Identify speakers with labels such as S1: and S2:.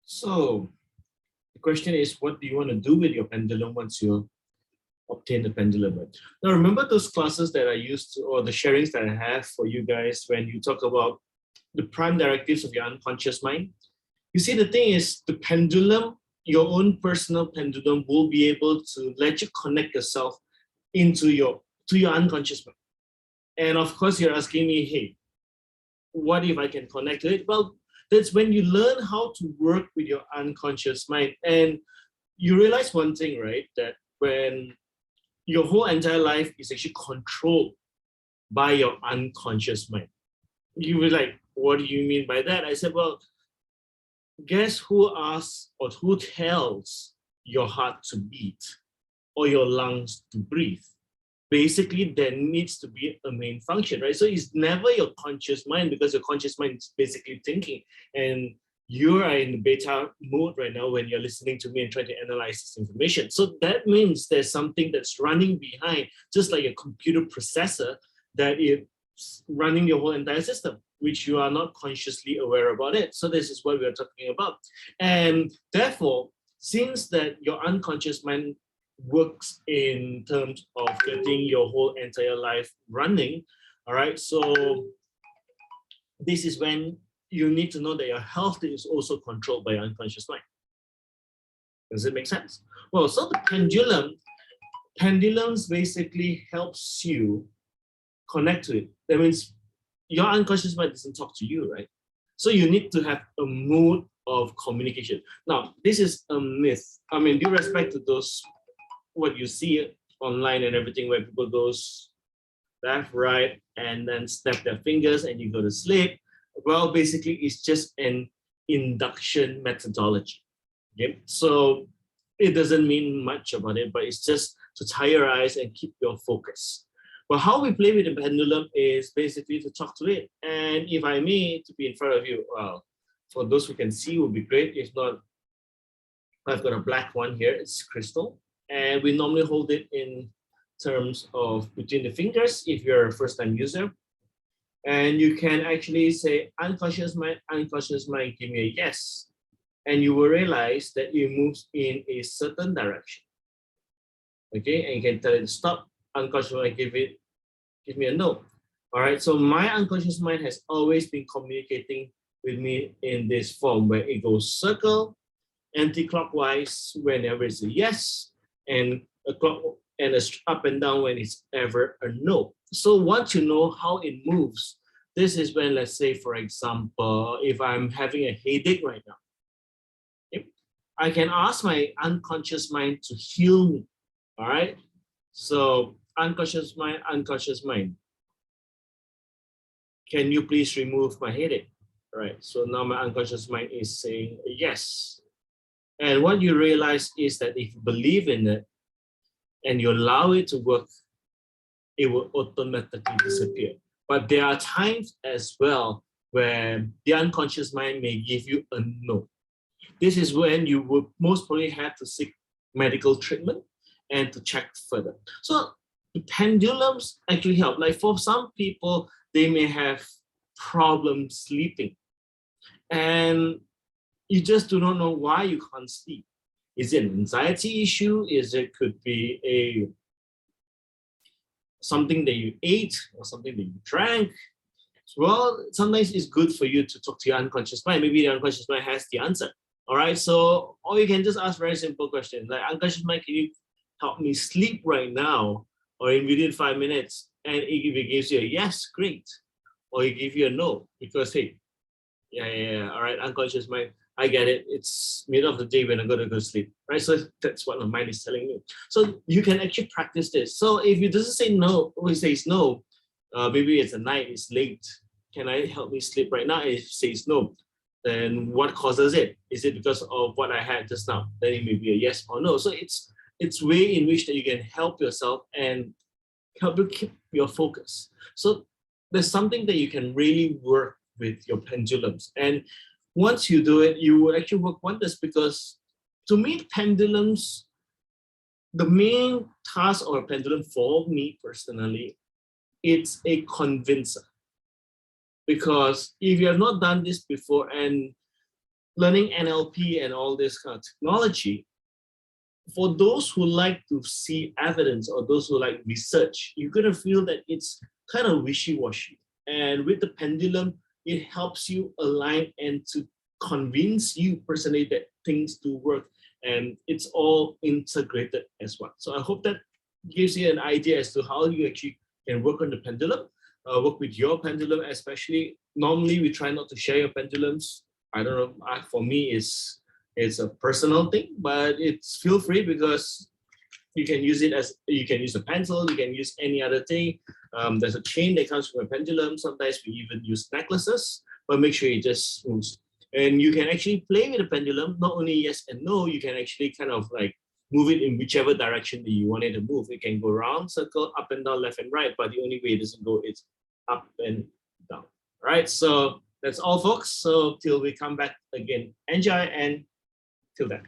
S1: So the question is, what do you want to do with your pendulum once you obtain the pendulum? Now, remember those classes that I used to, or the sharings that I have for you guys when you talk about the prime directives of your unconscious mind? You see, the thing is, the pendulum, your own personal pendulum, will be able to let you connect yourself into your unconscious mind. And of course, you're asking me, hey, what if I can connect to it? Well, that's when you learn how to work with your unconscious mind. And you realize one thing, right? That when your whole entire life is actually controlled by your unconscious mind. You were like, what do you mean by that? I said, well, guess who asks or who tells your heart to beat or your lungs to breathe? Basically, there needs to be a main function, right? So it's never your conscious mind, because your conscious mind is basically thinking, and you are in the beta mode right now when you're listening to me and trying to analyze this information. So that means there's something that's running behind, just like a computer processor that is running your whole entire system, which you are not consciously aware about it. So this is what we're talking about. And therefore, since that your unconscious mind works in terms of getting your whole entire life running, all right, so this is when you need to know that your health is also controlled by your unconscious mind. Does it make sense? Well, so the pendulums basically helps you connect to it. That means your unconscious mind doesn't talk to you, right? So you need to have a mode of communication. Now, this is a myth. I mean, due respect to those, what you see online and everything, where people goes left, right, and then snap their fingers and you go to sleep. Well, basically, it's just an induction methodology. Okay, so it doesn't mean much about it, but it's just to tie your eyes and keep your focus. But how we play with the pendulum is basically to talk to it. And if I may, to be in front of you, well, for those who can see, would be great. If not, I've got a black one here. It's crystal. And we normally hold it in terms of between the fingers if you're a first-time user. And you can actually say, unconscious mind, give me a yes. And you will realize that it moves in a certain direction. Okay, and you can tell it to stop. Unconscious mind, give me a no. All right, so my unconscious mind has always been communicating with me in this form, where it goes circle, anti-clockwise whenever it's a yes, and a clock and a up and down when it's ever a no. So once you know how it moves, this is when, let's say, for example, if I'm having a headache right now, I can ask my unconscious mind to heal me. All right. So unconscious mind, can you please remove my headache? All right. So now my unconscious mind is saying yes. And what you realize is that if you believe in it and you allow it to work, it will automatically disappear. But there are times as well where the unconscious mind may give you a no. This is when you would most probably have to seek medical treatment and to check further. So the pendulums actually help. Like for some people, they may have problems sleeping, and you just do not know why you can't sleep. Is it an anxiety issue? Could be something that you ate or something that you drank? Well, sometimes it's good for you to talk to your unconscious mind. Maybe the unconscious mind has the answer. All right. So, or you can just ask very simple questions like, unconscious mind, can you help me sleep right now or within 5 minutes? And if it gives you a yes, great. Or it gives you a no, because hey, yeah. All right, unconscious mind, I get it. It's middle of the day when I'm going to go to sleep, right? So that's what my mind is telling me. So you can actually practice this. So if it doesn't say no, or it says no, maybe it's a night, it's late. Can I help me sleep right now? If it says no, then what causes it? Is it because of what I had just now? Then it may be a yes or no. So it's way in which that you can help yourself and help you keep your focus. So there's something that you can really work with your pendulums. And once you do it, you will actually work wonders, because to me, pendulums, the main task of a pendulum for me personally, it's a convincer. Because if you have not done this before and learning NLP and all this kind of technology, for those who like to see evidence or those who like research, you're going to feel that it's kind of wishy-washy. And with the pendulum, it helps you align and to convince you personally that things do work, and it's all integrated as well. So I hope that gives you an idea as to how you actually can work on the pendulum, work with your pendulum, especially. Normally, we try not to share your pendulums. I don't know, for me, it's a personal thing, but it's feel free, because you can use it as, you can use a pencil, you can use any other thing. There's a chain that comes from a pendulum. Sometimes we even use necklaces, but make sure it just moves. And you can actually play with the pendulum, not only yes and no, you can actually kind of like move it in whichever direction that you want it to move. It can go round, circle, up and down, left and right, but the only way it doesn't go is up and down. All right, so that's all, folks. So till we come back again, enjoy, and till then.